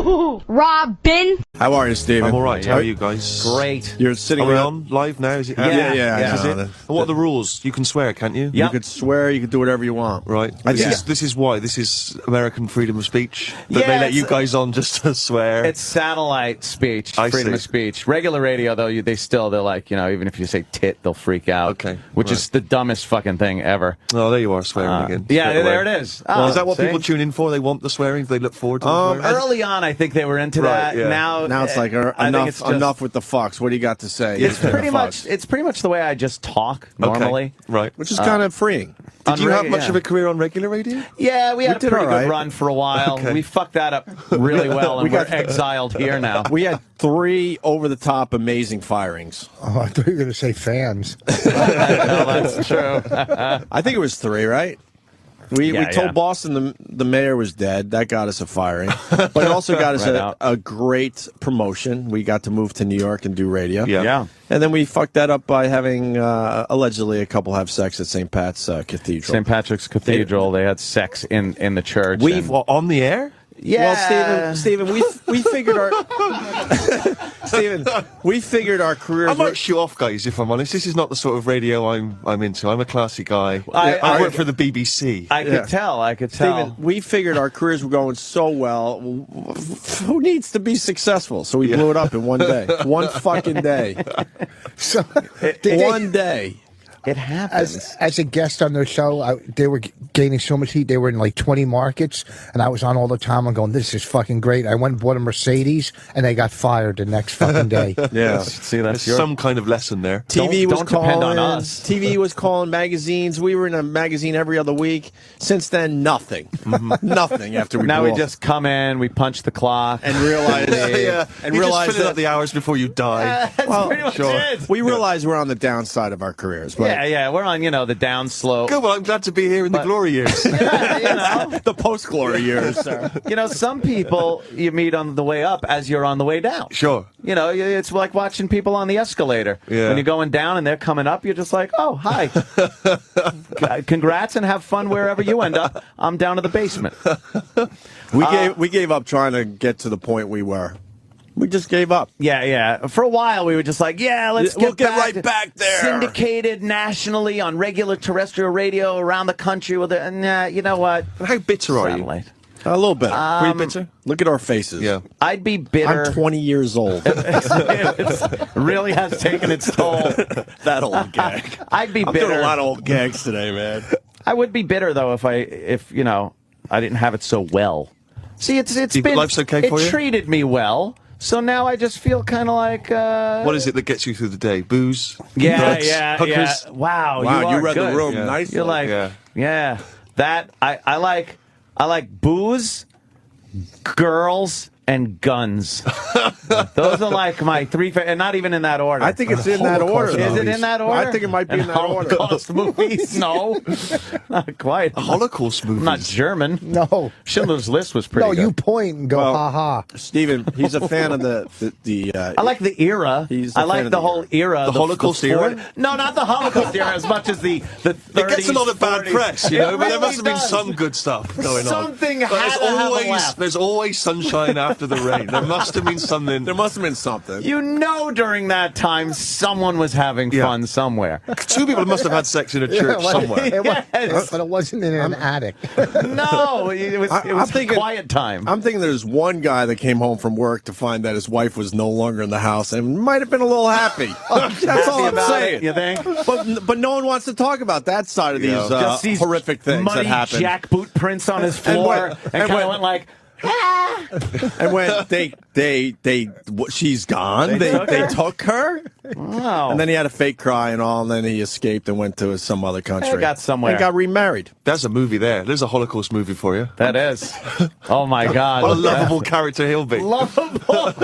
HooHooHooRobin. How are you, Steven? I'm all right. How are you guys? Great. You're sitting Are we around. on live now? Is it? Yeah. Is it? And what are the rules? You can swear, can't you? You could swear, you could do whatever you want. Right. This is why. This is American freedom of speech. That they let you guys on just to swear. It's satellite speech, freedom of speech. Regular radio, though, they're like, even if you say tit, they'll freak out. Okay. Which is the dumbest fucking thing ever. Oh, there you are, swearing again. Yeah, there it is. Well, is that what people tune in for? They want the swearing? They look forward to the swearing? Early on, I think they were into that. Yeah. Now it's like enough with the fucks. What do you got to say? It's pretty much the way I just talk normally. Right. Which is kind of freeing. Did you have much of a career on regular radio? Yeah, we had a pretty good run for a while. We fucked that up really well, and we're exiled here now. We had 3 over-the-top amazing firings. Oh, I thought you were going to say fans. No, that's true. I think it was 3, right? We told Boston the mayor was dead. That got us a firing. But it also got us a great promotion. We got to move to New York and do radio. Yeah. And then we fucked that up by having, allegedly, a couple have sex at St. Pat's Cathedral. St. Patrick's Cathedral. They had sex in the church. On the air? Yeah. Well, Stephen, we figured our we figured our careers. I might show off, guys. If I'm honest, this is not the sort of radio I'm into. I'm a classy guy. I work for the BBC. I could tell. Stephen, we figured our careers were going so well. Who needs to be successful? So we blew it up in one day, one fucking day. So one day. It happens. As a guest on their show, they were gaining so much heat. They were in like 20 markets, and I was on all the time. I'm going, this is fucking great. I went and bought a Mercedes, and they got fired the next fucking day. Yeah. See, there's some kind of lesson there. TV was don't calling. Depend on us. TV was calling, magazines. We were in a magazine every other week. Since then, nothing. Nothing after we Now blew we off. just come in, we punch the clock. And realize... And realize that the hours before you die. That's pretty much it. We realize we're on the downside of our careers. But Yeah, we're on, the down slope. Good, well, I'm glad to be here in the glory years. the post-glory years. Some people you meet on the way up as you're on the way down. Sure. It's like watching people on the escalator. Yeah. When you're going down and they're coming up, you're just like, oh, hi. Congrats and have fun wherever you end up. I'm down to the basement. We gave up trying to get to the point we were. We just gave up. Yeah. For a while, we were just like, we'll get right back there. Syndicated nationally on regular terrestrial radio around the country. You know what? How bitter are you? Satellite. A little bit. Were you bitter? Look at our faces. Yeah. I'd be bitter. I'm 20 years old. It really has taken its toll. That old gag. I'd be I'm bitter. doing a lot of old gags today, man. I would be bitter though if I didn't have it so well. See, it's been life's okay for you? It treated me well. So now I just feel kind of like... What is it that gets you through the day? Booze? Drugs, hookers? Yeah. Wow, you read good. the room nicely. You're like, that, I like booze, girls, and guns. Those are like my 3 and not even in that order. I think it's in that order. Is it in that order? I think it might be in that order. Holocaust movies? No. Not quite. Holocaust movies? I'm not German. No. Schindler's List was pretty good. No, you point and go, ha-ha. Stephen, he's a fan of the I like the era. I like the whole era. The Holocaust era? No, not the Holocaust era as much as the 30s, It gets a lot of bad 40s. press, but It there must have been really does. some good stuff going on. Something had to have a laugh. There's always sunshine after the rain. There must have been something. There must have been something. During that time, someone was having fun somewhere. 2 people must have had sex in a church somewhere. But it wasn't in an attic. No, it was a quiet time. I'm thinking there's one guy that came home from work to find that his wife was no longer in the house and might have been a little happy. That's all I'm saying. You think? But no one wants to talk about that side of these horrific things that muddy happen. jackboot prints on his floor, and kind of went like. And when she's gone, they took her. Wow. And then he had a fake cry and all, and then he escaped and went to some other country. He got somewhere. And got remarried. There's a movie there. There's a Holocaust movie for you. That is. Oh, my God. What a lovable character he'll be. Lovable.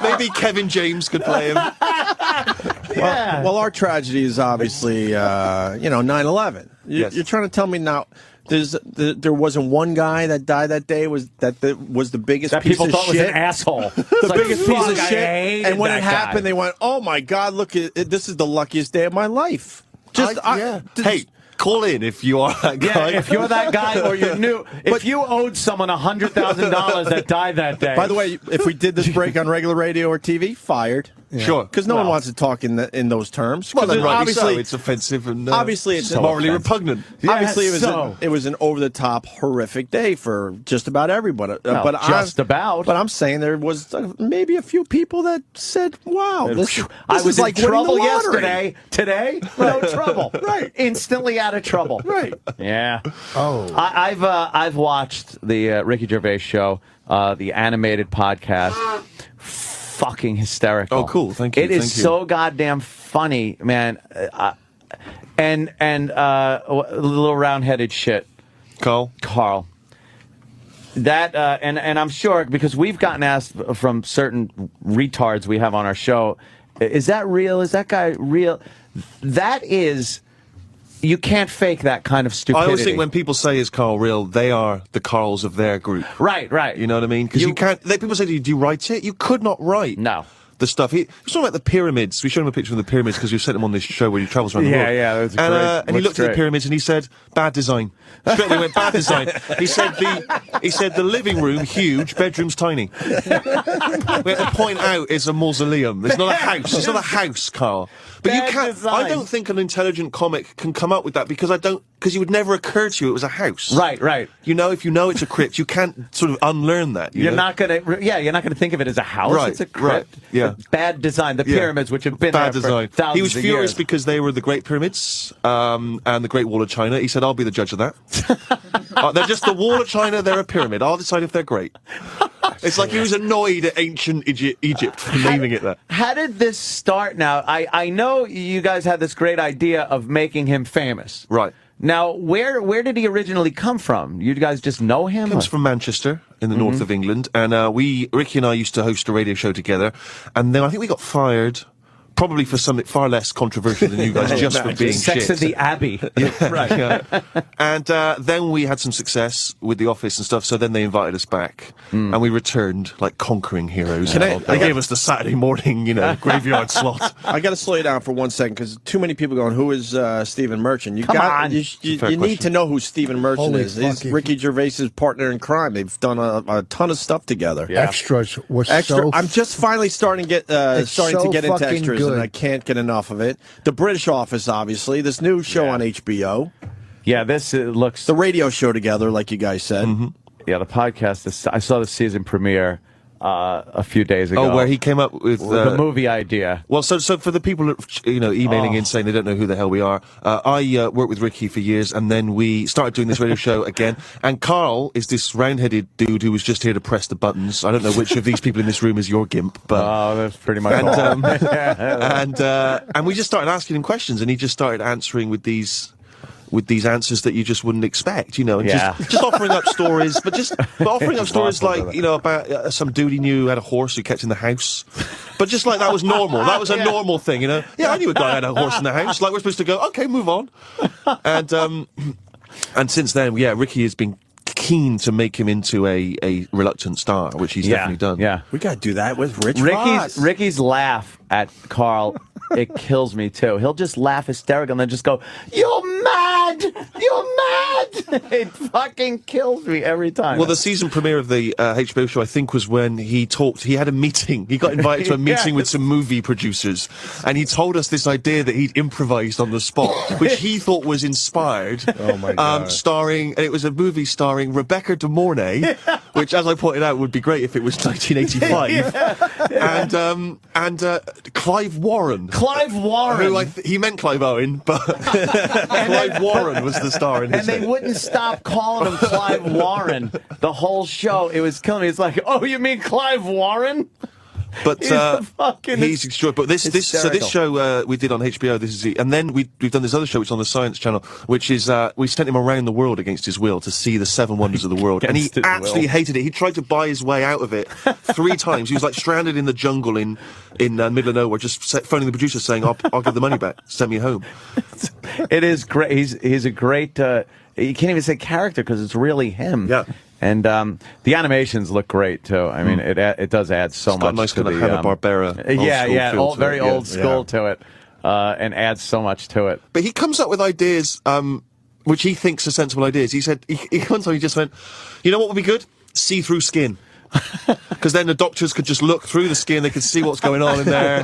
Maybe Kevin James could play him. Yeah. Well, our tragedy is obviously, 9/11. Yes. You're trying to tell me now there wasn't one guy that died that day was the biggest that piece people of thought shit. was an asshole. The biggest piece of I shit. hated And when that it happened, guy. they went, "Oh my God, look! This is the luckiest day of my life." Hey, Call in if you are that guy. Yeah, if you're that guy or you knew. If you owed someone $100,000 that died that day. By the way, if we did this break on regular radio or TV, fired. Yeah. Sure. Because no one wants to talk in those terms. Well, then rightly obviously, so. It's offensive and obviously it's morally repugnant. Yeah, obviously, it was an over-the-top, horrific day for just about everybody. But I'm saying there was maybe a few people that said, "Wow, I was like in trouble yesterday. Today, no trouble. Right, instantly out of trouble. Right. Yeah. Oh, I've watched the Ricky Gervais show, the animated podcast. Fucking hysterical. Oh, cool. Thank you. It is so goddamn funny, man. And little round-headed shit. Carl. That and I'm sure because we've gotten asked from certain retards we have on our show, is that real? Is that guy real? That is. You can't fake that kind of stupidity. I always think when people say, is Carl real, they are the Carls of their group. Right. You know what I mean? Because you can't... People say, do you write it? You could not write. No. The stuff. He was talking about the pyramids. We showed him a picture of the pyramids because we sent him on this show where he travels around the world. Yeah, that's great. And he looked at the pyramids and he said, bad design. Straight away went, bad design. He said the living room, huge, bedrooms tiny. We had to point out it's a mausoleum. It's not a house. It's not a house, Carl. But you can't. Design. I don't think an intelligent comic can come up with that because it would never occur to you it was a house. Right. You know, if you know it's a crypt, you can't sort of unlearn that. You're not gonna think of it as a house. Right, it's a crypt. Right, yeah. Bad design. The pyramids, which have been bad there design. For thousands he was of furious years. because they were the Great Pyramids and the Great Wall of China. He said, "I'll be the judge of that." They're just the Wall of China. They're a pyramid. I'll decide if they're great. It's like he was annoyed at ancient Egypt for naming it that. How did this start now? I know you guys had this great idea of making him famous. Right. Now, where did he originally come from? You guys just know him? He comes from Manchester in the north of England. And Ricky and I used to host a radio show together. And then I think we got fired... Probably for something far less controversial than you guys, just for being Sex shit. of the Abbey. Right. Yeah. And then we had some success with The Office and stuff, so then they invited us back. And we returned like conquering heroes. They gave us the Saturday morning, graveyard slot. I got to slow you down for 1 second because too many people going, who is Stephen Merchant? You need to know who Stephen Merchant is. He's Ricky Gervais's partner in crime. They've done a ton of stuff together. Yeah. Extras was so... I'm just finally starting to get into extras. Good. And I can't get enough of it. The British Office, obviously. This new show on HBO. Yeah, this looks... The radio show together, like you guys said. Yeah, the podcast. I saw the season premiere a few days ago. Oh, where he came up with the movie idea. Well, so for the people emailing in saying they don't know who the hell we are, I worked with Ricky for years, and then we started doing this radio show again. And Carl is this round-headed dude who was just here to press the buttons. I don't know which of these people in this room is your gimp, but that's pretty much all. And we just started asking him questions, and he just started answering with these answers that you just wouldn't expect, and just offering up stories, but offering up stories like, about some dude he knew who had a horse who kept in the house. But just like that was normal. That was a normal thing, Yeah, I knew a guy who had a horse in the house. Like we're supposed to go, okay, move on. And since then, Ricky has been keen to make him into a reluctant star, which he's definitely done. Yeah. We got to do that with Ricky's laugh at Carl, it kills me too. He'll just laugh hysterical and then just go, "You're mad! You're mad!" It fucking kills me every time. Well, the season premiere of the HBO show, I think, was when he had a meeting. He got invited to a meeting with some movie producers, and he told us this idea that he'd improvised on the spot, which he thought was inspired. Oh my God. And it was a movie starring Rebecca De Mornay, which, as I pointed out, would be great if it was 1985. And Clive Warren. Who he meant Clive Owen, but Clive Warren was the star in his And they wouldn't stop calling him Clive Warren the whole show. It was killing me. It's like, oh, you mean Clive Warren? But he's extraordinary. But this show we did on HBO. And then we've done this other show, which is on the Science Channel, which is we sent him around the world against his will to see the 7 wonders of the world, and he absolutely hated it. He tried to buy his way out of it 3 times. He was like stranded in the jungle in the middle of nowhere, just phoning the producer saying, "I'll give the money back. Send me home." It is great. He's a great. You can't even say character because it's really him. Yeah. And the animations look great too. I mean, it does add so much. Got a nice to kind of the Hanna-Barbera. Very old school to it, and adds so much to it. But he comes up with ideas which he thinks are sensible ideas. He said, one time he just went, you know what would be good? See-through skin. Because then the doctors could just look through the skin, they could see what's going on in there.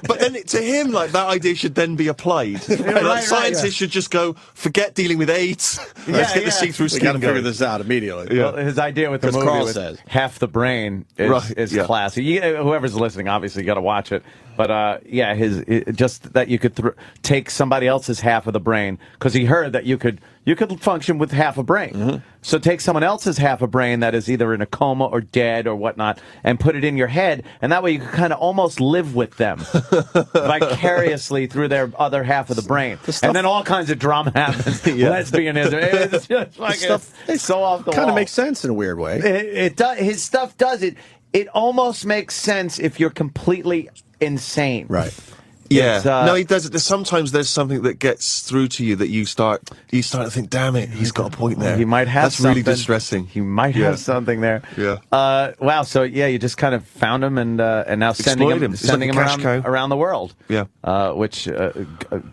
But then to him, like, that idea should then be applied. Scientists should just go, forget dealing with AIDS. Let's get the see-through skin going. We got to figure this out immediately. Well, his idea with the movie was half the brain is classy. Whoever's listening, obviously, got to watch it. But just that you could take somebody else's half of the brain, because he heard that you could function with half a brain. Mm-hmm. So take someone else's half a brain that is either in a coma or dead or whatnot, and put it in your head, and that way you can kind of almost live with them vicariously through their other half of the brain. And then all kinds of drama happens. Lesbianism. It's just like it's so off the wall. Kind of makes sense in a weird way. It does. His stuff does it. It almost makes sense if you're completely insane. Right. Yeah. No, he does it. Sometimes there's something that gets through to you that you start to think, damn it, he's got a point there. He might have something. That's really distressing. He might have something there. Yeah. Wow. So you just kind of found him and now sending him around the world. Yeah. Which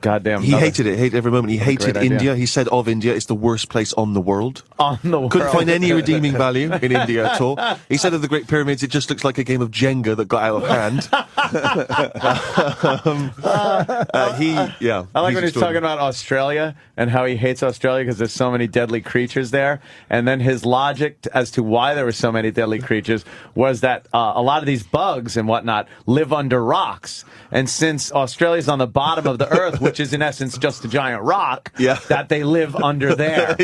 goddamn. He hated it. Hated every moment. He hated India. He said of India, it's the worst place on the world. On the world. Couldn't find any redeeming value in India at all. He said of the Great Pyramids, it just looks like a game of Jenga that got out of hand. I like when he's talking about Australia and how he hates Australia because there's so many deadly creatures there, and then his logic as to why there were so many deadly creatures was that a lot of these bugs and whatnot live under rocks, and since Australia's on the bottom of the earth, which is in essence just a giant rock, that they live under there.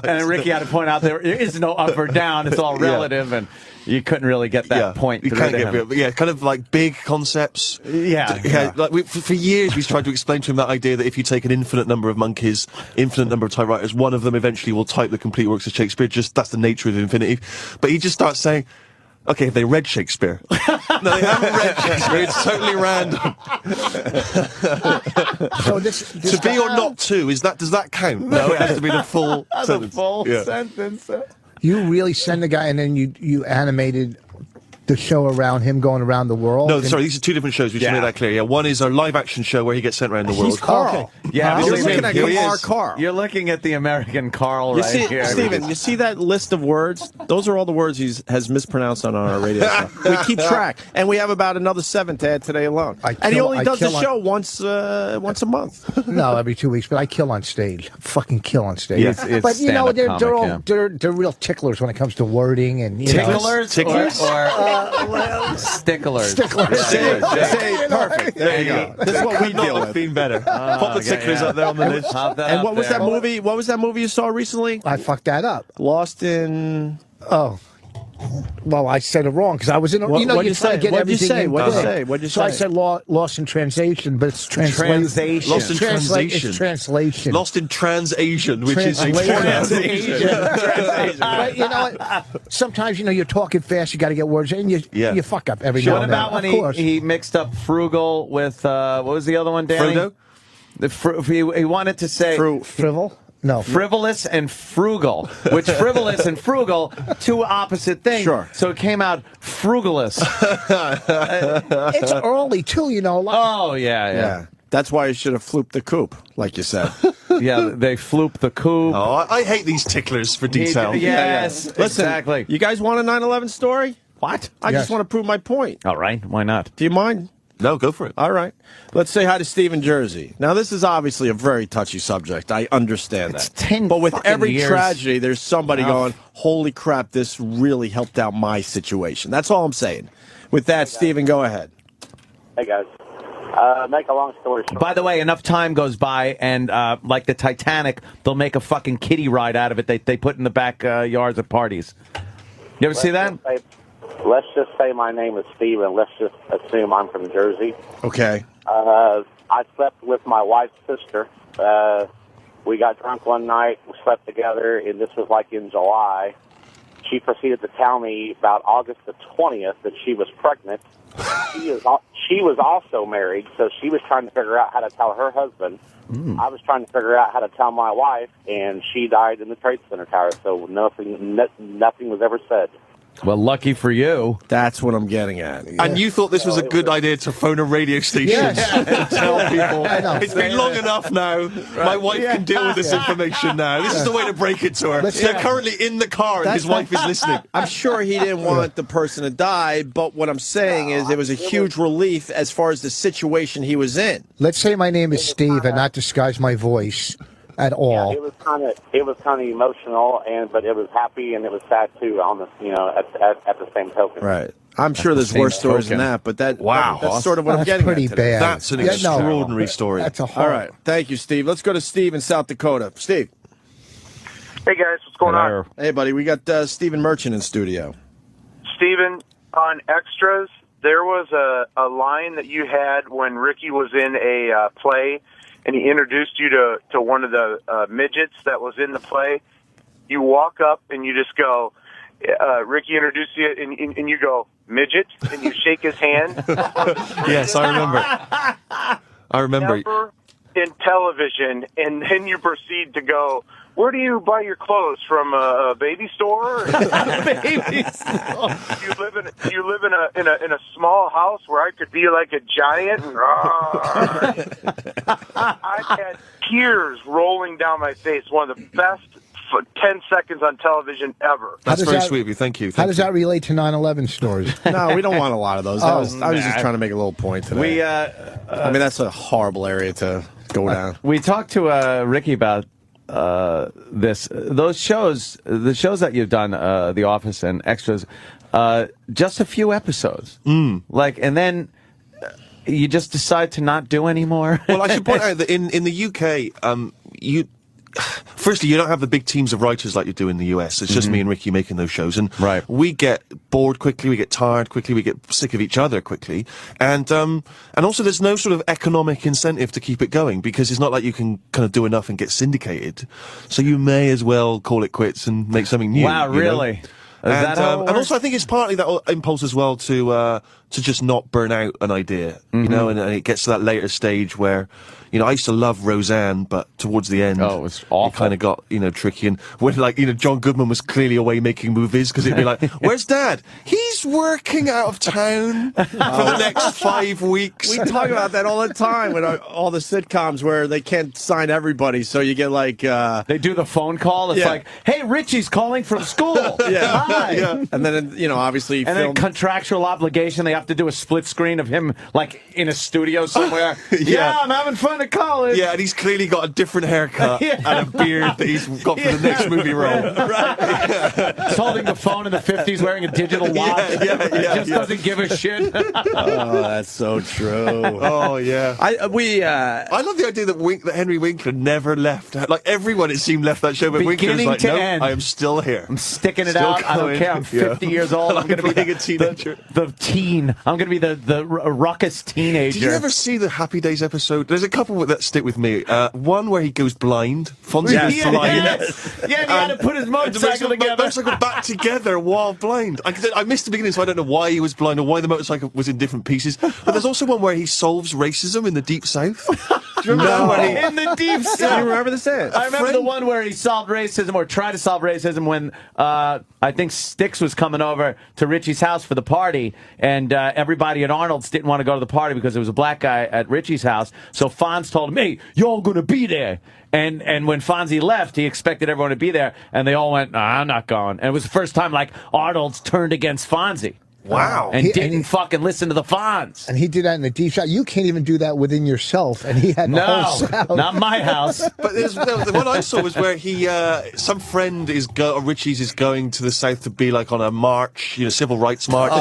And Ricky had to point out there is no up or down, it's all relative, and you couldn't really get that point. You can't get kind of like big concepts. Like for years we've tried to explain to him that idea that if you take an infinite number of monkeys, infinite number of typewriters, one of them eventually will type the complete works of Shakespeare. Just that's the nature of infinity. But he just starts saying, okay, they read Shakespeare. No, they haven't read Shakespeare. It's totally random. So this to be or not to, does that count? No, it has to be the full sentence. The full sentence. You really send the guy, and then you animated the show around him going around the world? No, sorry, these are two different shows. We should make that clear. Yeah, one is our live-action show where he gets sent around the world. He's Carl. Okay. Yeah, you're looking at Kamar Carl. You're looking at the American Carl here. Stephen, you see that list of words? Those are all the words he has mispronounced on our radio show. We keep track, and we have about another 7 to add today alone. And he only does the show once a month. No, every 2 weeks. But I kill on stage. Fucking kill on stage. Yeah. But you know, they're real ticklers when it comes to wording and ticklers or sticklers. Perfect. There you go. This is what we deal with. Been better. Pop the ticklers up there on the list. And what was that movie? What was that movie you saw recently? I fucked that up. Lost in. Oh. Well, I said it wrong because I was in. What did you say? What'd you say? So I said lost in translation, but it's translation. Lost in translation. It's translation. Lost in Trans-Asian, which is Translation. But you know what? Sometimes you're talking fast. You got to get words in. You fuck up every now and then. What about when he mixed up frugal with what was the other one, Danny? Frodo. He wanted to say frivol. No. Frivolous and frugal, which frivolous and frugal, two opposite things. Sure. So it came out frugalous. It's early, too, Yeah. That's why you should have flooped the coop, like you said. Yeah, they floop the coop. Oh, I hate these ticklers for detail. Yes, Listen, exactly. You guys want a 9/11 story? What? I just want to prove my point. All right, why not? Do you mind? No, go for it. All right. Let's say hi to Steve in Jersey. Now, this is obviously a very touchy subject. I understand that. 10 but with every years. tragedy, there's somebody going, holy crap, this really helped out my situation. That's all I'm saying. With that, Steven, go ahead. Hey, guys. Make a long story short. By the way, enough time goes by, and like the Titanic, they'll make a fucking kiddie ride out of it. They put in the backyards of parties. You ever see that? Let's just say my name is Steve, and let's just assume I'm from Jersey. Okay. I slept with my wife's sister. We got drunk one night, we slept together, and this was like in July. She proceeded to tell me about August the 20th that she was pregnant. She was also married, so she was trying to figure out how to tell her husband. I was trying to figure out how to tell my wife, and she died in the Trade Center tower, so nothing was ever said. Well, lucky for you. That's what I'm getting at. Yeah. And you thought this was a good idea to phone a radio station and tell people, it's been long enough now, my wife can deal with this information now. This is the way to break it to her. They're currently in the car and his wife is listening. I'm sure he didn't want the person to die, but what I'm saying is it was a huge relief as far as the situation he was in. Let's say my name is Steve and not disguise my voice at all. Yeah, it was kind of emotional, but it was happy and it was sad too. On the at the same token. Right. I'm sure there's worse stories than that, but that's sort of what I'm getting pretty at bad. That's an extraordinary story. That's a All right. Thank you, Steve. Let's go to Steve in South Dakota. Steve. Hey guys, what's going on? Hey buddy, we got Stephen Merchant in studio. Stephen, on Extras, there was a line that you had when Ricky was in a play, and he introduced you to one of the midgets that was in the play. You walk up and you just go, Ricky introduced you, and you go, midget, and you shake his hand. Yes, I remember. I remember. Never in television, and then you proceed to go, where do you buy your clothes? From a baby store? Baby store. You live in a small house where I could be like a giant. I had tears rolling down my face. One of the best 10 seconds on television ever. That's very sweet of you. Thank you. How does that relate to 9/11 stories? No, we don't want a lot of those. I was just trying to make a little point today. I mean, that's a horrible area to go down. We talked to Ricky about those shows, the shows that you've done, The Office and Extras, just a few episodes. And then you just decide to not do anymore. Well, I should point out that in the UK, firstly, you don't have the big teams of writers like you do in the US. It's just me and Ricky making those shows, and we get bored quickly, we get tired quickly, we get sick of each other quickly, and also there's no sort of economic incentive to keep it going, because it's not like you can kind of do enough and get syndicated, so you may as well call it quits and make something new. Wow, really? And also I think it's partly that impulse as well to just not burn out an idea, you know, and it gets to that later stage where, you know, I used to love Roseanne, but towards the end, it was awful. It kind of got, you know, tricky. And when, like, you know, John Goodman was clearly away making movies, because it'd be like, where's Dad? He's working out of town for the next 5 weeks. We talk about that all the time with all the sitcoms where they can't sign everybody, so you get like... they do the phone call. It's like, hey, Richie's calling from school. Hi. Yeah. And then, you know, obviously... then contractual obligation, they have to do a split screen of him, like, in a studio somewhere. I'm having fun at college. Yeah, and he's clearly got a different haircut and a beard that he's got for the next movie role. He's holding the phone in the 50s, wearing a digital watch. He just doesn't give a shit. Oh, that's so true. Oh, yeah. I love the idea that Henry Winkler never left. Like, everyone, it seemed, left that show, but Winkler's like, no, I am still here. I'm sticking it out. I don't care. I'm 50 years old. I'm going to be a teenager. The teen. I'm going to be the ruckus teenager. Did you ever see the Happy Days episode? There's a couple that stick with me. One where he goes blind. Fonzie goes blind. Yeah, and he had to put his motorcycle together. Motorcycle back together while blind. I missed the beginning, so I don't know why he was blind or why the motorcycle was in different pieces. But there's also one where he solves racism in the Deep South. Do you remember that? In the Deep South. Do you remember the set? I remember the one where he solved racism, or tried to solve racism, when I think Styx was coming over to Richie's house for the party, and everybody at Arnold's didn't want to go to the party because there was a black guy at Richie's house. So Fonz told him, hey, you're going to be there. And when Fonzie left, he expected everyone to be there, and they all went, nah, I'm not going. And it was the first time, like, Arnold's turned against Fonzie. Wow. And didn't fucking listen to the Fonz. And he did that in the Deep South. You can't even do that within yourself, and he had the whole South. Not my house. But the one I saw was where he, some friend Richie's is going to the South to be like on a march, you know, civil rights march.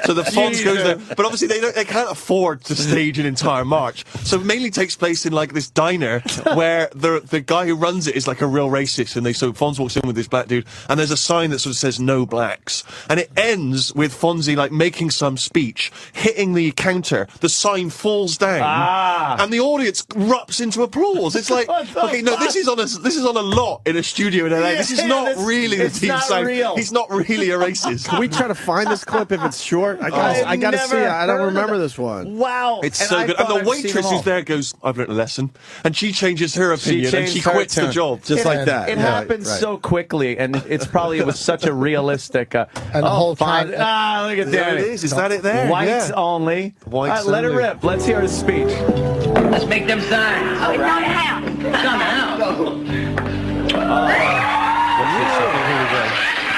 So the Fonz goes there, but obviously they can't afford to stage an entire march. So it mainly takes place in like this diner where the guy who runs it is like a real racist, and so Fonz walks in with this black dude, and there's a sign that sort of says no blacks, and it ends with Fonzie busy like making some speech, hitting the counter, the sign falls down, and the audience erupts into applause. It's like, okay, no, this is on a lot in a studio in LA. This is not really the team sound. He's not really a racist. Can we try to find this clip if it's short? I gotta see it. I don't remember this one. Wow, it's so good. And the waitress who's there goes, "I've learned a lesson," and she changes her opinion and she quits the job just like that. It happens so quickly, and it's probably it was such a realistic. And the whole time, look at that. Is that it there? Whites only. Whites let it only. rip. Let's hear his speech. Let's make them signs. Oh, it's not a house.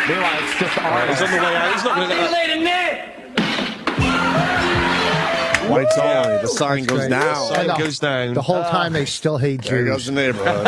Meanwhile, it's just He's on the way out. He's not going to let that. Whites only. The sign goes down. The sign goes down. The whole time they still hate Jews. There goes the neighborhood.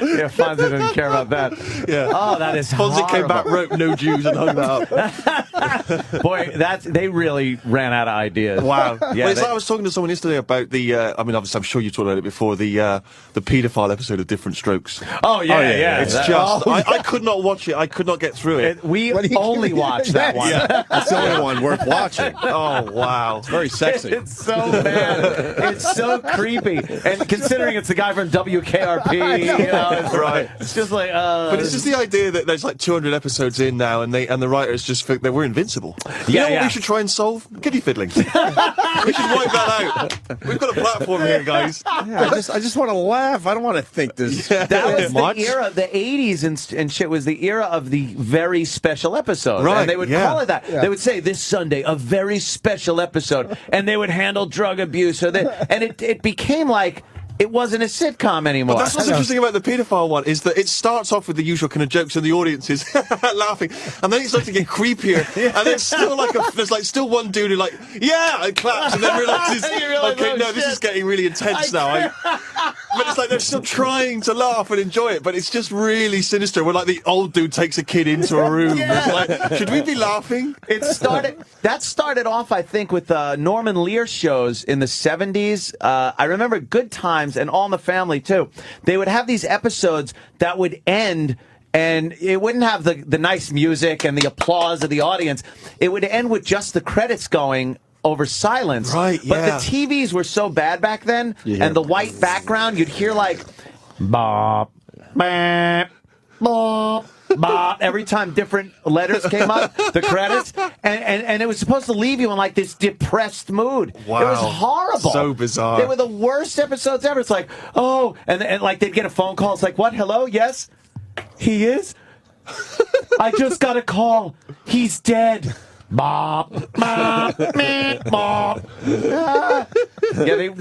Yeah, Fonzie didn't care about that. Yeah. Oh, that is Fonzie horrible. came back, wrote "No Jews" and hung that up. Boy, they really ran out of ideas. Wow. Yeah, Well, it's like I was talking to someone yesterday about the. I mean, obviously, I'm sure you talked about it before. The paedophile episode of Different Strokes. Oh yeah. It's just. I could not watch it. I could not get through it. We only watched that one. Yeah. That's the only one worth watching. Oh wow. It's very sexy. It's so bad. It's so creepy. And considering it's the guy from WKRP, it's right. It's just like. But it's just the idea that there's like 200 episodes in now, and the writers just think that we're invincible. You know what we should try and solve? Kiddie fiddling. We should wipe that out. We've got a platform here, guys. Yeah, I just want to laugh. I don't want to think this. That was much. the era, the 80s and shit was the era of the very special episode. Right, And they would call it that. They would say, this Sunday, a very special episode. And they would handle drug abuse. And it became like, it wasn't a sitcom anymore. But that's what's interesting about the paedophile one, is that it starts off with the usual kind of jokes and the audience is laughing, and then it starts to get creepier, and there's still there's still one dude who like, yeah, and claps, and then realizes, okay, no, this is getting really intense now. But it's like they're still trying to laugh and enjoy it, but it's just really sinister. Where like the old dude takes a kid into a room. It's like, should we be laughing? That started off, I think, with Norman Lear shows in the 70s. I remember Good Times and All in the Family too. They would have these episodes that would end, and it wouldn't have the nice music and the applause of the audience. It would end with just the credits going over silence. Right, But the TVs were so bad back then, and the white background, you'd hear like bop, bop, bop, bop, every time different letters came up, the credits, and it was supposed to leave you in like this depressed mood. Wow. It was horrible. So bizarre. They were the worst episodes ever. It's like, oh, and like they'd get a phone call. It's like, what? Hello? Yes? He is? I just got a call. He's dead. Bop, bop, meh, bop. Yeah,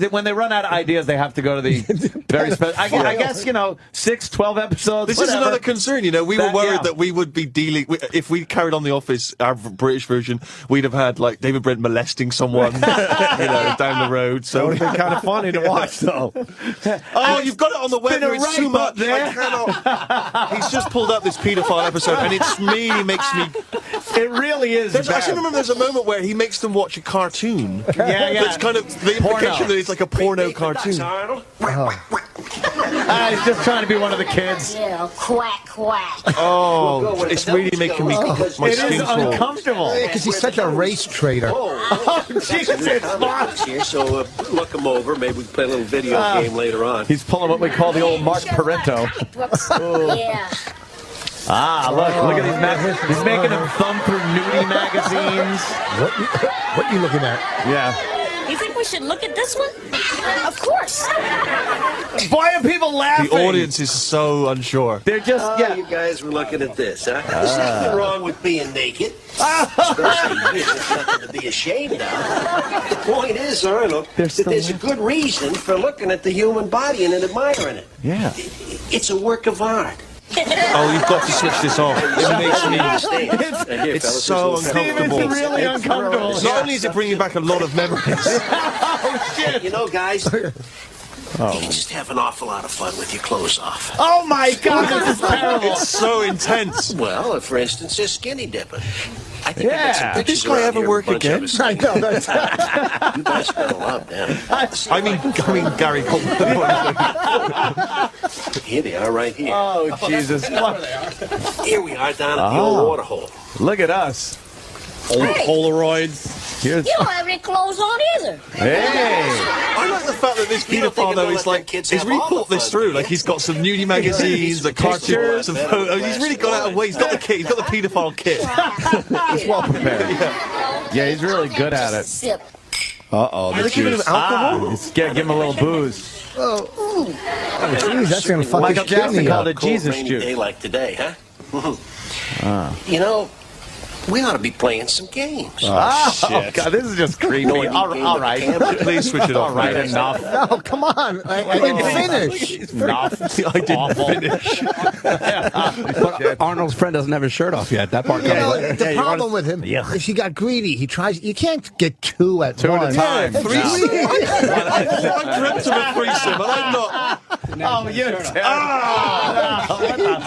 when they run out of ideas, they have to go to the very special. I guess, 6, 12 episodes. This whatever. is another concern, we were worried that we would be dealing, if we carried on The Office, our British version, we'd have had, like, David Brent molesting someone, down the road. So That would have been kind of funny to watch, though. Oh, you've got it on the web here, it's too much. there. I cannot. He's just pulled up this paedophile episode, and it really makes me... It really is bad. I actually remember there's a moment where he makes them watch a cartoon. Yeah. That's kind of the implication that it's like a porno cartoon. He's just trying to be one of the kids. Quack, quack. Oh, it's really making me my It skin is crawl. uncomfortable. Because he's such a race traitor. Oh, Jesus, it's Mark. Here, so look him over. Maybe we can play a little video game later on. He's pulling what we call the old Mark Parento. Yeah. Look at these magazines. He's making them thumb through nudie magazines. What you looking at? Yeah. You think we should look at this one? Of course. Why are people laughing? The audience is so unsure. They're just, You guys were looking at this, huh? There's nothing wrong with being naked. Especially here, there's nothing to be ashamed of. The point is, Arnold, that there's a good reason for looking at the human body and admiring it. Yeah. It's a work of art. Oh, you've got to switch this off. It makes me... It's so uncomfortable. It's really uncomfortable. Not only is it bringing back a lot of memories. Oh, shit. You know, guys, You can just have an awful lot of fun with your clothes off. Oh my God, this is terrible. It's so intense. Well, for instance, there's skinny dipping. I think Did this guy ever work again? I know that's. You guys better love them. I mean Gary Coleman. Here they are, right here. Oh Jesus! Here we are down at the old water hole. Look at us. Old Polaroids. You don't have any clothes on either. Hey! I like the fact that this pedophile though is like he's really thought this through. Like he's got some nudie magazines, the cartoons, some photos. He's really got out of the way. He's got the kit. He's got the pedophile kit. He's well prepared. Yeah, he's really good at it. Sip. Uh-oh. They're giving him alcohol. Give him a little booze. Oh, geez, that's gonna fuck Michael his Jackson kidney called up. it Jesus rainy juice. day like today, huh? You know, we ought to be playing some games. Oh, God, this is just creepy. All right. Please switch it off. All right, enough. No, come on. I didn't finish. Enough. I didn't finish. But Arnold's friend doesn't have his shirt off yet. That part comes later. The problem with him is he got greedy. He tries. You can't get two at once. I dreamt of a threesome, and I'm not. Oh, you're terrible. What the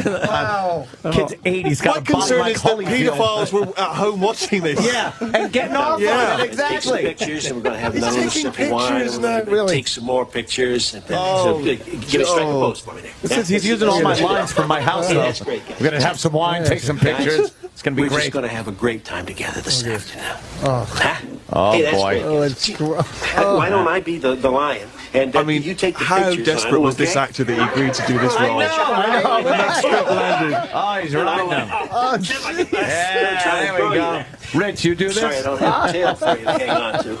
fuck? Wow. Kid's 8. He's got My a body concern like is that Holyfield. pedophiles were at home watching this. Yeah, and getting off Yeah. on it, Take some exactly. pictures, and we're going to have He's another taking sip of wine. pictures And we're now, gonna really. take some more pictures. And then, Oh, so, give me strike a pose for me there. He's using all my lines from my house, though. That's great, guys. We're going to have some wine, take some pictures. It's going to be We're just great. going to have a great time together this afternoon. Oh. Huh? Oh, Hey, that's boy. great. Oh, it's gross. Why don't I be the lion? And I mean, you take the how pictures, desperate was okay? this actor that he agreed to do this role? I know. The next script landed. Oh, he's right now. Oh, Yeah, there we go. Rich, you do Sorry, I this? don't have a tail for you to hang on to.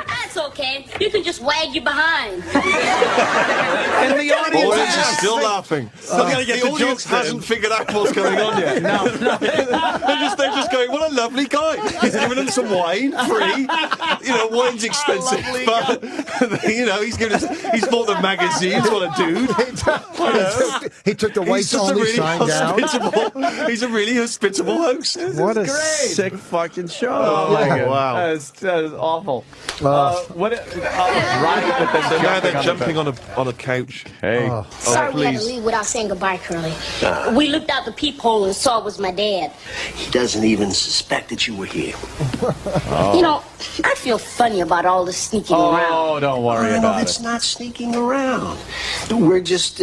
That's okay. You can just wag your behind. And the audience Audience is still laughing. The audience hasn't figured out what's going on yet. No. They're just going, what a lovely guy. He's giving them some wine, free. You know, wine's expensive, but he's bought the magazines. What a dude. he took the whites only sign down. He's a really hospitable host. What a sick fucking show. Oh, my God. Wow. That is awful. Right with the So now they're jumping on a couch. Hey. Sorry we had to please. leave without saying goodbye, Curly. We looked out the peephole and saw it was my dad. He doesn't even suspect that you were here. You know, I feel funny about all this sneaking around. Oh, don't worry about It's it. not sneaking around. We're just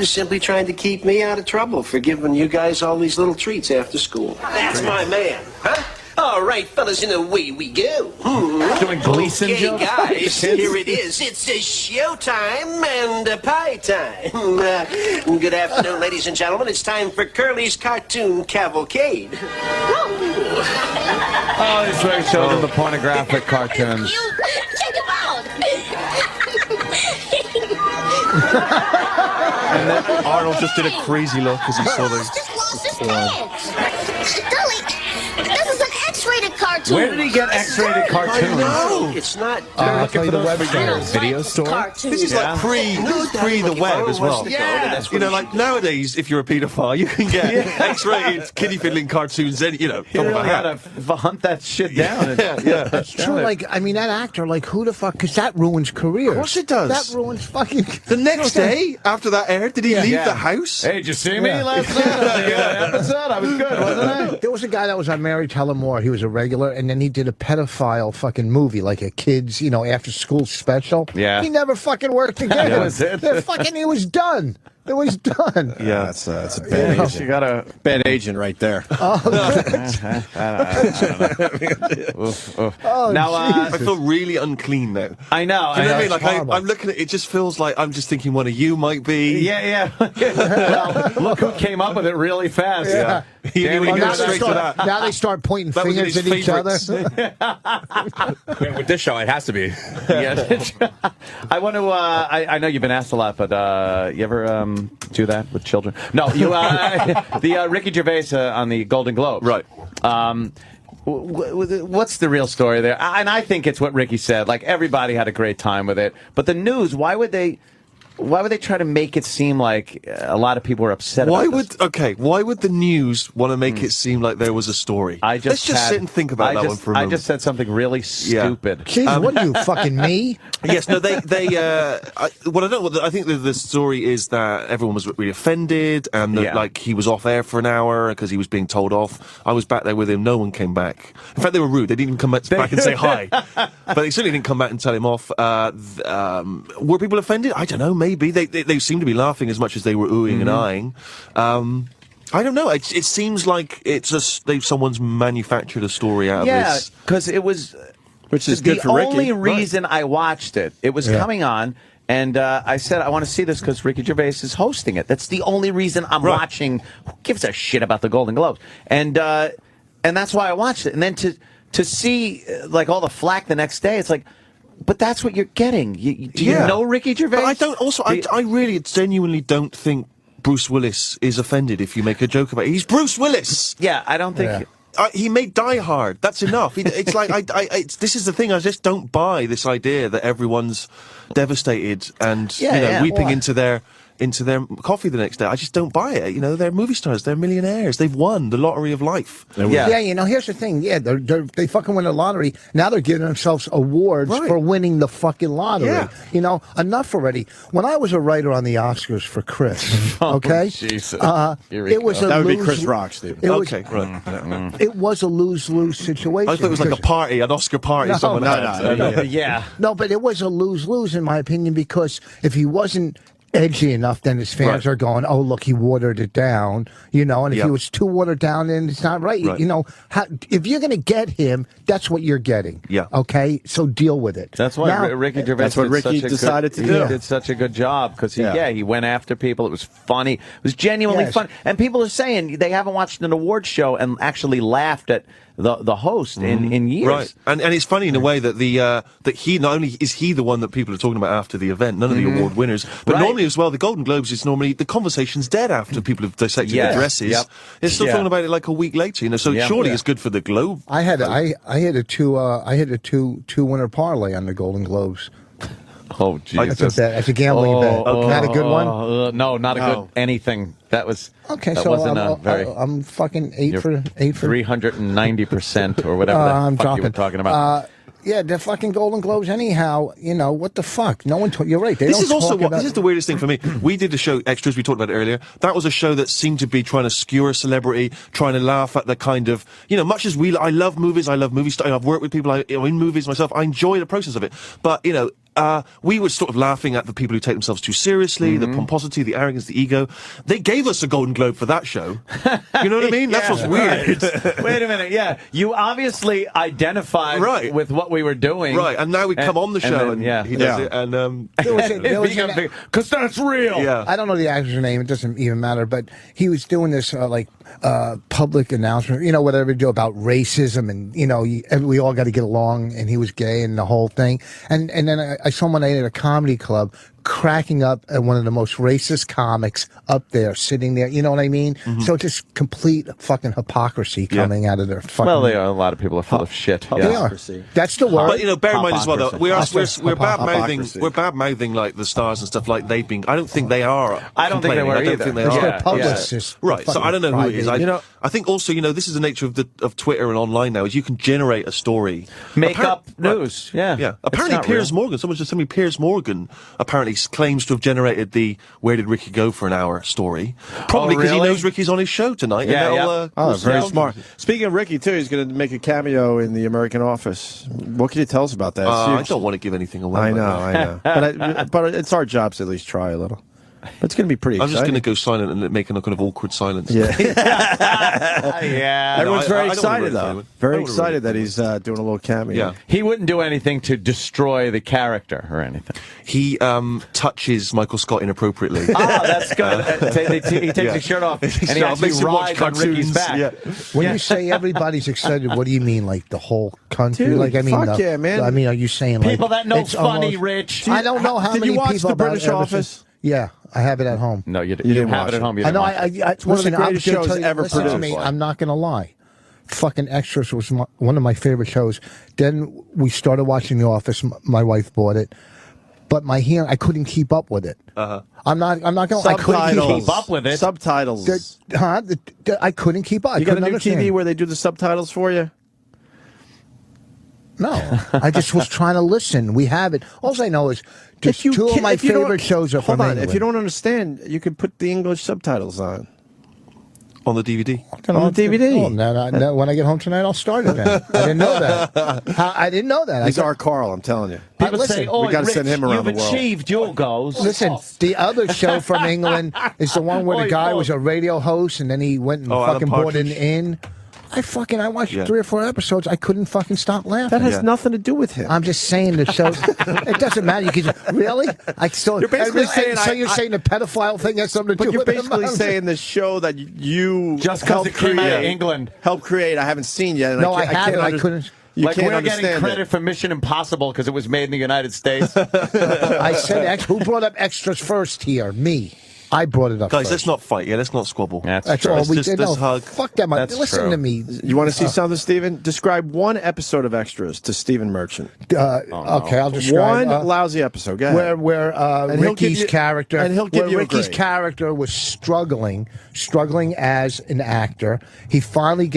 simply trying to keep me out of trouble for giving you guys all these little treats after school. That's my man, huh? All right, fellas, and away we go. Doing Gleason Okay, jokes? guys, here it is. It's a showtime and a pie time. Good afternoon, ladies and gentlemen. It's time for Curly's Cartoon Cavalcade. Oh, this way shows them the pornographic cartoons. You check him out. And then Arnold just did a crazy look as he saw this. Just lost his pants. Dolly, this is an X-rated cartoon. Where did he get X-rated cartoons? No, it's not. I'll tell you the website. Video store? This is like pre the web as well. Yeah. You know, like nowadays, if you're a paedophile, you can get X-rated kiddie fiddling cartoons. Then He really had to hunt that shit down. yeah. It's true. Like, I mean, that actor, like, who the fuck? Because that ruins careers. Of course it does. That ruins fucking. The next day after that aired, did he leave the house? Hey, did you see me last night on the episode? I was good, wasn't I? There was a guy that was on Married to More. He was a regular, and then he did a pedophile fucking movie, like a kids, after school special. Yeah. He never fucking worked again. That was it. He was done. It was done. Yeah, that's a bad agent. You got a bad agent right there. Oh, now, I feel really unclean now. I know. Do you know what I mean? it's Like horrible. I'm looking at it, just feels like I'm just thinking one of you might be. Yeah. Well, look who came up with it really fast. Yeah. He Damn, knew we he got went straight to that. now they start pointing That was in fingers his at each other. favorites. With this show, it has to be. I want to. I know you've been asked a lot, but you ever do that with children? No, you. The Ricky Gervais on the Golden Globe, Right. What's the real story there? And I think it's what Ricky said. Like, everybody had a great time with it, but the news. Why would they Why would they try to make it seem like a lot of people were upset about this? Why would the news want to make it seem like there was a a story. Let's just sit and think about that one for a moment. I just said something really stupid. Jeez, what are you, fucking me? Yes, no, I think the story is that everyone was really offended and that, like, he was off air for an hour because he was being told off. I was back there with him. No one came back. In fact, they were rude. They didn't even come back and say hi. But they certainly didn't come back and tell him off. Were people offended? I don't know, maybe. They seemed to be laughing as much as they were oohing and eyeing. I don't know. It seems like someone's manufactured a story out of this. Yeah, because it was... Which is good for Ricky. The only reason I watched it, it was coming on, and I said, I want to see this because Ricky Gervais is hosting it. That's the only reason I'm watching. Who gives a shit about the Golden Globes? And that's why I watched it. And then to see, like, all the flack the next day, it's like... But that's what you're getting. Do you know Ricky Gervais? But I don't. Also, I really genuinely don't think Bruce Willis is offended if you make a joke about it. He's Bruce Willis. Yeah, I don't think... he made Die Hard. That's enough. It's like this is the thing. I just don't buy this idea that everyone's devastated and weeping into their coffee the next day. I just don't buy it. You know, they're movie stars. They're millionaires. They've won the lottery of life. Yeah, you know, here's the thing. Yeah, they fucking win the lottery. Now they're giving themselves awards for winning the fucking lottery. Yeah. You know, enough already. When I was a writer on the Oscars for Chris, okay? Jesus. It was that would be Chris Rock, Steve. It was a lose-lose situation. I thought it was like a party, an Oscar party. No, but it was a lose-lose in my opinion, because if he wasn't edgy enough, then his fans are going, oh, look, he watered it down, you know, and if he was too watered down, then it's not right. You know, if you're going to get him, that's what you're getting. Yeah. Okay? So deal with it. That's why Ricky Gervais decided to do. He did such a good job, because he went after people. It was funny. It was genuinely funny. And people are saying they haven't watched an award show and actually laughed at the host in years. Right. And it's funny in a way that that he, not only is he the one that people are talking about after the event, none of the award winners, but normally as well, the Golden Globes is normally, the conversation's dead after people have dissected their dresses. They're still talking about it like a week later, you know, so surely it's good for the Globe. I had a two winner parlay on the Golden Globes. Oh, Jesus. That's a gambling bet. Not a good one? No, not a good anything. That was... Okay, that so wasn't I'm fucking 8 for 390% or whatever the fuck you were talking about. Yeah, the fucking Golden Globes. Anyhow, you know what the fuck? No one. You're right. This is the weirdest thing for me. We did the show Extras. We talked about it earlier. That was a show that seemed to be trying to skewer celebrity, trying to laugh at the kind of, you know, much as I love movies. I love movie stars. I've worked with people in movies myself. I enjoy the process of it. But you know. We were sort of laughing at the people who take themselves too seriously, the pomposity, the arrogance, the ego. They gave us a Golden Globe for that show. You know what I mean? That's what's weird. Wait a minute. Yeah, you obviously identified with what we were doing, right? And now we come on the show, and he does it, and because that's real. Yeah, I don't know the actor's name. It doesn't even matter. But he was doing this public announcement, you know, whatever you do about racism, and you know, we all got to get along, and he was gay and the whole thing, and then I saw one night at a comedy club cracking up at one of the most racist comics up there, sitting there, you know what I mean? So it's just complete fucking hypocrisy coming out of their fucking... Well, they are. A lot of people are full of shit. They are. That's the word. But, you know, bear in mind as well, though, we're bad-mouthing, like, the stars and stuff like they've been... I don't think they are. I don't think they were either. I don't think they are. Their publicists. Right, so I don't know who it is. I think also, you know, this is the nature of Twitter and online now, is you can generate a story. Make up news. Yeah. Apparently Piers Morgan, someone just told me Piers Morgan apparently claims to have generated the "Where did Ricky go for an hour" story. Probably because he knows Ricky's on his show tonight. Very smart. Speaking of Ricky, too, he's going to make a cameo in The American Office. What can you tell us about that? I don't want to give anything away. I know. But it's our job to at least try a little. But it's going to be pretty exciting. I'm just going to go silent and make a kind of awkward silence. Yeah. Yeah. Everyone's very excited, though. Very excited that he's doing a little cameo. Yeah. He wouldn't do anything to destroy the character or anything. He touches Michael Scott inappropriately. That's good. He takes his shirt off and he actually rides on Ricky's back. Yeah. When you say everybody's excited, what do you mean? Like the whole country? Dude, like, I mean, fuck yeah, man. I mean, are you saying like people that know funny, Rich? I don't know how many people. Did you watch people The British Office? Yeah, I have it at home. No, you didn't have it at home. I know. It's one of the greatest shows ever produced. To me, I'm not going to lie. Fucking Extras was one of my favorite shows. Then we started watching The Office. My wife bought it. but my hearing, I couldn't keep up with it. I'm not going. I couldn't keep up with it. Subtitles. I couldn't keep up. You got a new TV where they do the subtitles for you? No, I just was trying to listen. We have it. All I know is just two of my favorite shows are from England. If you don't understand, you can put the English subtitles on the DVD. On the DVD. Oh, when I get home tonight, I'll start it then. I didn't know that. I didn't know that. He's our Carl, I'm telling you. People say, we got to send him around the world. You've achieved your goals. Listen, the other show from England is the one where the guy was a radio host and then he went and fucking bought an inn. I watched 3 or 4 episodes. I couldn't fucking stop laughing. That has nothing to do with him. I'm just saying the show. It doesn't matter. You can really. You're basically saying. So you're saying the pedophile thing has something to do with it. But you're basically saying the show that you just because it came out of England helped create. I haven't seen yet. No, I haven't. I couldn't. Like we're getting credit for Mission Impossible because it was made in the United States. I said, who brought up extras first here? Me. I brought it up. Guys, first. let's not fight. Yeah, let's not squabble. That's all we did. No, hug. Fuck them. Listen to me. You want to see something, Stephen? Describe one episode of Extras to Stephen Merchant. Okay, I'll describe one lousy episode. Go ahead. Where Ricky's character, and he'll give you Ricky's character was struggling as an actor. He finally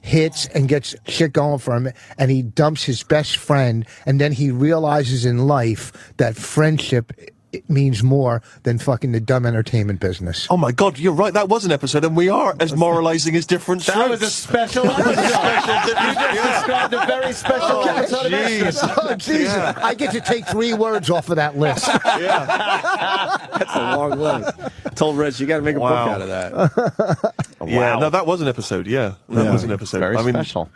hits and gets shit going for him, and he dumps his best friend, and then he realizes in life that friendship. It means more than fucking the dumb entertainment business. Oh my God, you're right. That was an episode, and we are as moralizing as different strokes. That was a special episode. You just described a very special episode. Jesus. I get to take 3 words off of that list. That's a long list. I told Rich, you got to make a book out of that. Yeah, no, that was an episode. Yeah, that was an episode. Very special.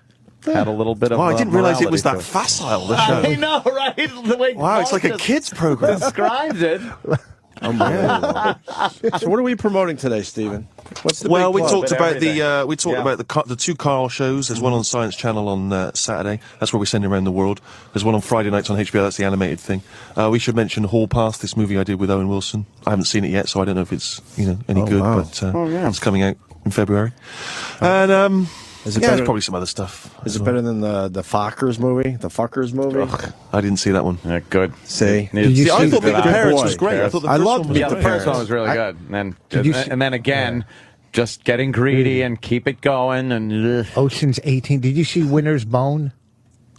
Had a little bit of. Wow, I didn't realize it was that facile. The show. I know, right? The way it's like a kids program. Describes it. So what are we promoting today, Stephen? What's the we talked about the 2 Carl shows. There's one on Science Channel on Saturday. That's where we're sending around the world. There's one on Friday nights on HBO. That's the animated thing. We should mention Hall Pass, this movie I did with Owen Wilson. I haven't seen it yet, so I don't know if it's any good, but it's coming out in February. And it's probably some other stuff. Is it better than the Fockers movie? The Fuckers movie? Ugh, I didn't see that one. Yeah, good. See? I thought Meet the Parents was great. I thought I loved the first one was really good. And then again, just getting greedy and keep it going. And Ocean's 18. Did you see Winter's Bone?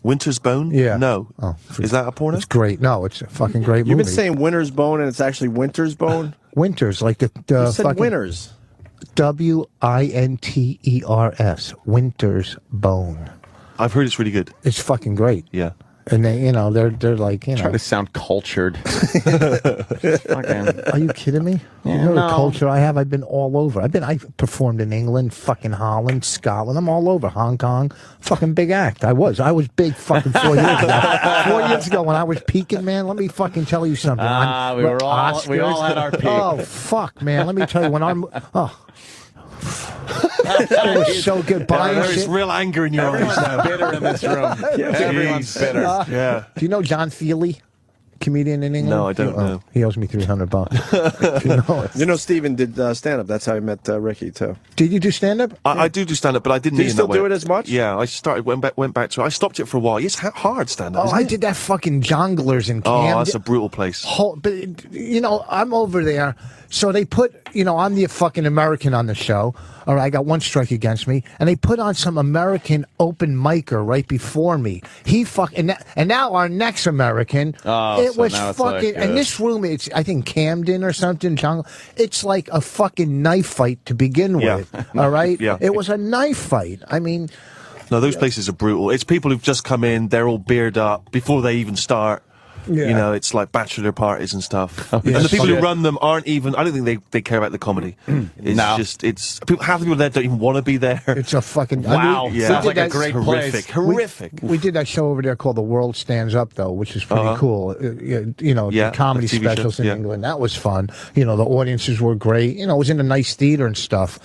Winter's Bone? Yeah. No. Oh, is that a porno? It's great. No, it's a fucking great movie. You've been saying Winter's Bone, and it's actually Winter's Bone? Winters, like the you said fucking Winters. Winters. Winter's Bone. I've heard it's really good. It's fucking great. Yeah. And they, they're like, trying to sound cultured. Are you kidding me? Yeah, you know the culture I have? I've been all over. I performed in England, fucking Holland, Scotland. I'm all over. Hong Kong. Fucking big act. I was big fucking 4 years ago. 4 years ago when I was peaking, man, let me fucking tell you something. We all had our peak. Oh, fuck, man. Let me tell you, when it was so good. There's real anger in your eyes now. Bitter in this room. Everyone's bitter. Yeah. Do you know John Feely? Comedian in England? No, I don't know. He owes me $300. You know, Stephen did stand-up. That's how I met Ricky, too. Did you do stand-up? I do stand-up, but I didn't. Do you still do it as much? Yeah, I went back to it. I stopped it for a while. It's hard stand-up. Oh, I did that fucking Jongleurs in Camden. Oh, that's a brutal place. But I'm over there. So they put, I'm the fucking American on the show. All right, I got 1 strike against me. And they put on some American open micer right before me. And now our next American, it was fucking, and this room, it's, I think, Camden or something, jungle. It's like a fucking knife fight to begin with. All right? Yeah. It was a knife fight. I mean. No, those places are brutal. It's people who've just come in, they're all beered up before they even start. Yeah. It's like bachelor parties and stuff. And the people who run them aren't even, I don't think they care about the comedy. Half the people there don't even want to be there. It's a fucking... Wow. Sounds like a great place. Horrific. We did that show over there called The World Stands Up, though, which is pretty cool. The comedy specials in England. That was fun. The audiences were great. It was in a nice theater and stuff.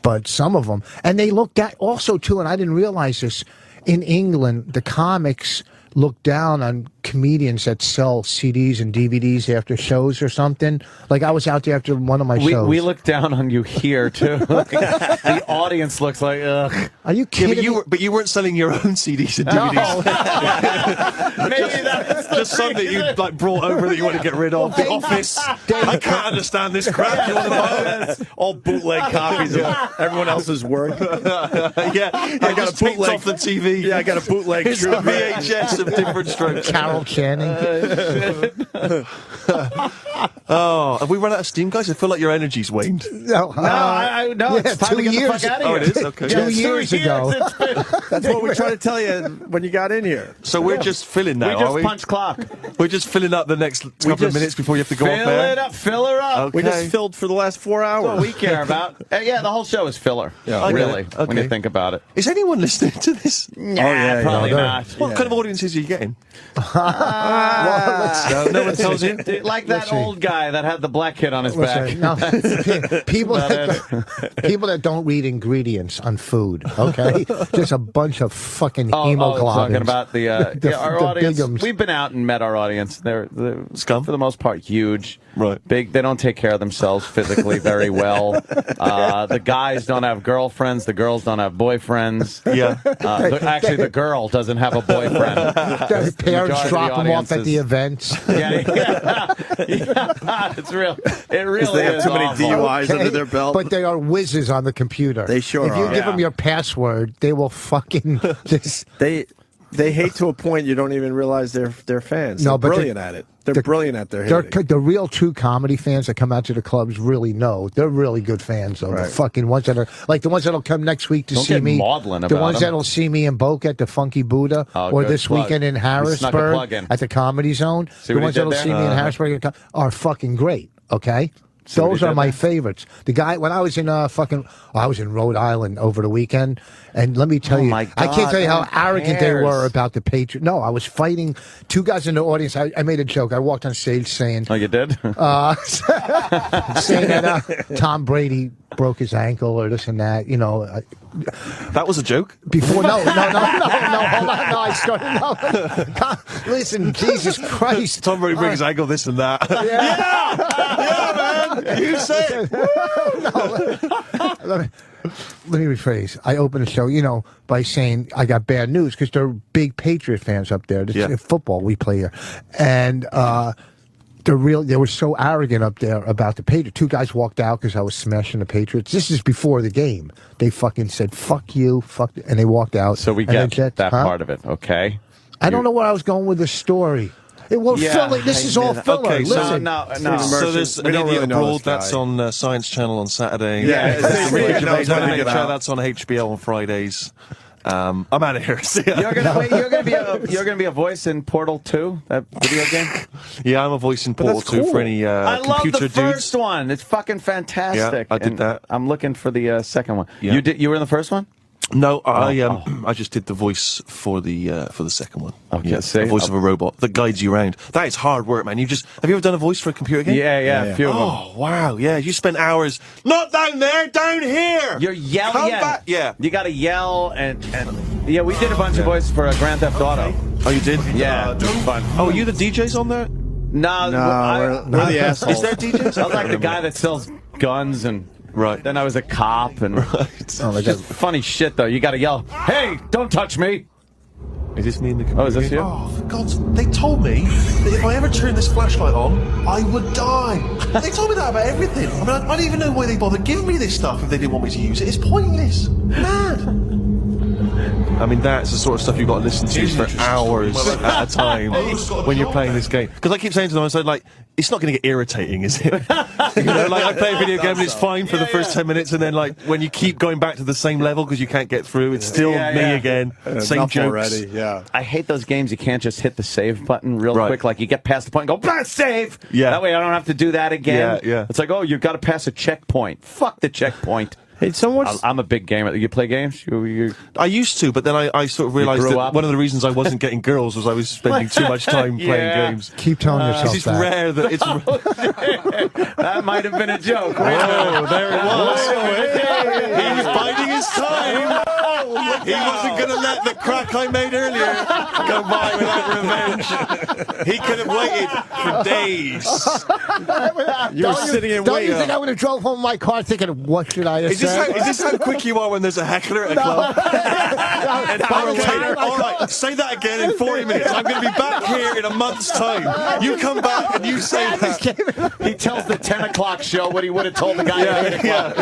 But some of them... And they looked at also, too, and I didn't realize this, in England, the comics... look down on comedians that sell CDs and DVDs after shows or something. Like I was out there after one of my shows. We look down on you here too. The audience looks like, ugh. Are you kidding? But you weren't selling your own CDs and DVDs. No. Maybe that's just some that you like brought over that you want to get rid of. The Office. I can't understand this crap. You want to buy it? All bootleg copies of everyone else's work. I got a bootleg off the TV. Yeah, I got a bootleg. It's a VHS of different strokes. Carol Channing. Oh, have we run out of steam, guys? I feel like your energy's waned. No, it's time to get the fuck out of here. Oh, it is? Okay. 2 years ago. That's what we tried to tell you when you got in here. So we're just filling now, we are we? punch clock. We're just filling up the next couple of minutes before you have to go off there? Fill her up. Okay. We just filled for the last 4 hours. That's what we care about. Yeah, the whole show is filler. Yeah, really, when you think about it. Is anyone listening to this? Nah, probably not. What kind of audiences are you getting? No one tells you. Like that old guy that had the black kid on his back. No, people that don't read ingredients on food. Okay, just a bunch of fucking hemoglobin. Talking about our audience. Bigums. We've been out and met our audience. They're scum for the most part, huge, right? Big. They don't take care of themselves physically very well. The guys don't have girlfriends. The girls don't have boyfriends. Yeah. Actually, the girl doesn't have a boyfriend. Their parents drop them off at the events. Yeah. It's real. It really they have is too many awful. DUIs under their belt. But they are whizzes on the computer. They sure If you are. give them your password, they will fucking just. They hate to a point you don't even realize they're fans. No, they're but brilliant at it. They're brilliant at their hitting. The real true comedy fans that come out to the clubs really know. They're really good fans, though. Right. The fucking ones that are like the ones that'll come next week to see me. The ones that'll see me in Boca at the Funky Buddha, or this weekend in Harrisburg at the Comedy Zone. The ones that'll see me in Harrisburg are fucking great. Okay. Those are my favorites. The guy, when I was in I was in Rhode Island over the weekend, and let me tell you, I can't tell you how arrogant they were about the Patriots. No, I was fighting two guys in the audience. I made a joke. I walked on stage saying, "Oh, you did?" saying that Tom Brady broke his ankle or this and that. You know, that was a joke. Before, no, hold on, no, I started. No, listen, Jesus Christ, Tom Brady broke his ankle, this and that. Yeah, man. You say it. Let me rephrase. I opened the show, by saying I got bad news because they're big Patriot fans up there. This is football we play here, and they were so arrogant up there about the Patriots. Two guys walked out because I was smashing the Patriots. This is before the game. They fucking said "fuck you," and they walked out. So we get that part of it, okay? I don't know where I was going with the story. Filler. This is all filler. Okay, listen. No. So there's an Idiot Abroad that's on Science Channel on Saturday. That's on HBO on Fridays. I'm out of here. You're gonna be a voice in Portal 2, that video game. Yeah, I'm a voice in Portal 2 for any I love computer the first one. It's fucking fantastic. Yeah, I did that. I'm looking for the second one. Yeah. You were in the first one? No, I just did the voice for the second one. Okay, the voice of a robot that guides you around. That is hard work, man. Have you ever done a voice for a computer game? Yeah. A few of them. Oh wow, yeah. You spent hours not down there, down here. You're yelling. Come back. Yeah. You got to yell and yeah. We did a bunch of voices for Grand Theft Auto. Oh, you did? Yeah, it was fun. Oh, are you the DJs on there? No, we're the assholes. Is there DJs? I was like the guy that sells guns and. Right. Then I was a cop and just funny shit though. You got to yell, "Hey, don't touch me!" Is this me in the computer? Oh, is this you? Oh, for God's sake! They told me that if I ever turned this flashlight on, I would die. They told me that about everything. I mean, I don't even know why they bothered giving me this stuff if they didn't want me to use it. It's pointless. Mad. I mean, that's the sort of stuff you've got to listen to for hours at a time when you're playing this game. Because I keep saying to them, I say, like, it's not going to get irritating, is it? Like, I play a video game and it's fine for the first 10 minutes, and then, like, when you keep going back to the same level because you can't get through, it's still me again. Same jokes. Already, yeah. I hate those games you can't just hit the save button real quick. Like, you get past the point and go, save! Yeah. That way I don't have to do that again. Yeah. It's like, oh, you've got to pass a checkpoint. Fuck the checkpoint. Hey, I'm a big gamer. You play games? I used to, but then I sort of realised that one of the reasons I wasn't getting girls was I was spending too much time playing games. Keep telling yourself it's rare that it's... That might have been a joke. Oh, there it was. He was biding his time. He wasn't going to let the crack I made earlier go by without revenge. He could have waited for days. You were sitting and Don't waiting. you think I would have drove home in my car thinking, what should I have said? Is this how quick you are when there's a heckler at a club? An hour later. All right, say that again in 40 minutes. I'm going to be back here in a month's time. You come back and you say that. He tells the 10 o'clock show what he would have told the guy at 8 o'clock.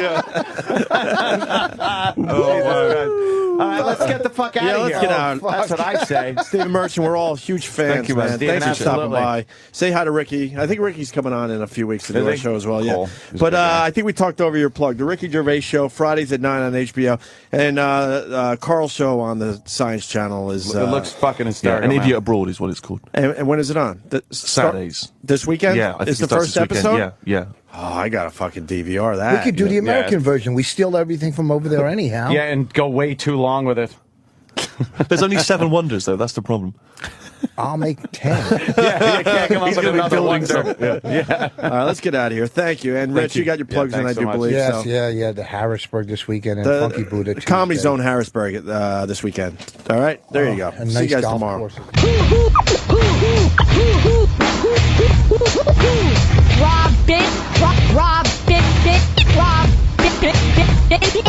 All right, let's get the fuck out of here. Let's get out. That's what I say. Stephen Merchant, we're all huge fans. Thank you, man. Thanks for stopping by. Say hi to Ricky. I think Ricky's coming on in a few weeks to do our show as well. Cool. Yeah, but I think we talked over your plug. The Ricky Gervais Show, Fridays at 9 on HBO, and Carl's show on the Science Channel is. It looks fucking hysterical. An Idiot Abroad is what it's called. And when is it on? Saturdays. This weekend? Yeah, I think it's the it starts first this weekend. episode. Yeah. Oh, I gotta fucking DVR that. We could do the American version. We steal everything from over there anyhow. Yeah, and go way too long with it. There's only 7 wonders, though. That's the problem. I'll make 10. Yeah, you can't come up with another wonder. Yeah. All right, let's get out of here. Thank you. And Rich, you got your plugs in, I do believe. Yes, so. yeah. The Harrisburg this weekend and Funky Buddha Tuesday. Comedy Zone Harrisburg this weekend. All right, there you go. And See nice you guys golf tomorrow. courses. Robin, Robin, Robin, Robin.